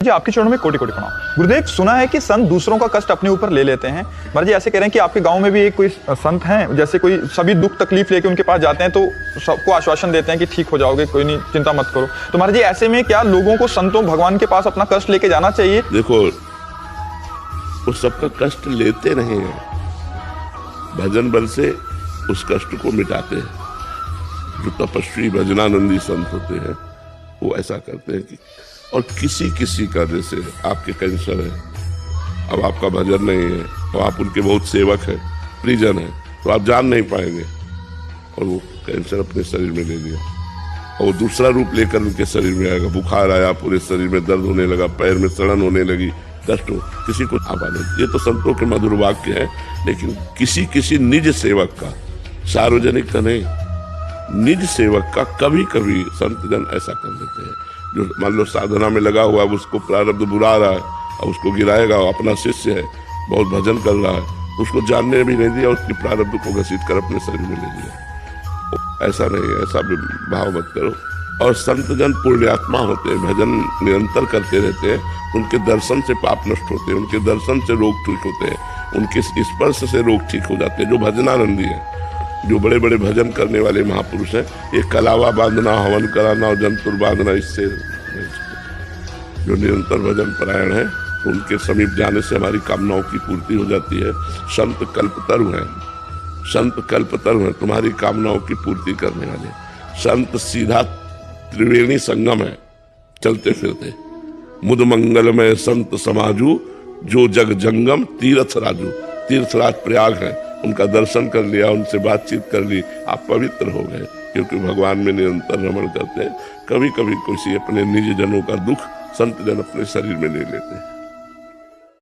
जी आपके चरणों में कोटि कोटि प्रणाम। गुरुदेव, सुना है कि संत दूसरों का कष्ट अपने ऊपर ले लेते हैं। महाराज जी ऐसे कह रहे हैं कि आपके गांव में भी एक कोई संत हैं, जैसे कोई सभी दुख तकलीफ लेके उनके पास जाते हैं तो सबको आश्वासन देते हैं कि ठीक हो जाओगे, कोई नहीं, चिंता मत करो। तो महाराज जी ऐसे में क्या लोगों को संतों भगवान के पास अपना कष्ट लेके जाना चाहिए? देखो, वो सबका कष्ट लेते नहीं है, भजन बल से उस कष्ट को मिटाते हैं। जो तपस्वी भजनानंदी संत होते हैं वो ऐसा करते हैं कि और किसी किसी का, जैसे आपके कैंसर है, अब आपका भजन नहीं है और आप उनके बहुत सेवक हैं, परिजन हैं, तो आप जान नहीं पाएंगे और वो कैंसर अपने शरीर में ले लिया और वो दूसरा रूप लेकर उनके शरीर में आएगा। बुखार आया, पूरे शरीर में दर्द होने लगा, पैर में सड़न होने लगी, कष्ट हो, किसी को आवाज। ये तो संतों के मधुर वाक्य है, लेकिन किसी किसी निज सेवक का, सार्वजनिक का नहीं, निज सेवक का कभी कभी संत जन ऐसा कर देते हैं। जो मान लो साधना में लगा हुआ है, उसको प्रारब्ध बुला रहा है और उसको गिराएगा, अपना शिष्य है, बहुत भजन कर रहा है, उसको जानने भी नहीं दिया, उसकी प्रारब्ध को घसीट कर अपने शरीर में ले लिया। ऐसा नहीं है, ऐसा भाव मत करो। और संत जन पुण्यात्मा होते हैं, भजन निरंतर करते रहते हैं, उनके दर्शन से पाप नष्ट होते हैं, उनके दर्शन से रोग ठीक होते हैं, उनके स्पर्श से रोग ठीक हो जाते हैं। जो भजनानंदी है, जो बड़े बड़े भजन करने वाले महापुरुष हैं, ये कलावा बांधना, हवन कराना और जंतुर बांधना, इससे जो निरंतर भजन परायण है, उनके समीप जाने से हमारी कामनाओं की पूर्ति हो जाती है। संत कल्पतरु हैं, संत कल्पतरु हैं, तुम्हारी कामनाओं की पूर्ति करने वाले। संत सीधा त्रिवेणी संगम है, चलते फिरते। मुद मंगलमय संत समाजू, जो जग जंगम तीर्थ राजू। तीर्थराज प्रयाग है, उनका दर्शन कर लिया, उनसे बातचीत कर ली, आप पवित्र हो गए, क्योंकि भगवान में निरंतर रमण करते हैं। कभी कभी किसी अपने निज जनों का दुख संत जन अपने शरीर में ले लेते हैं।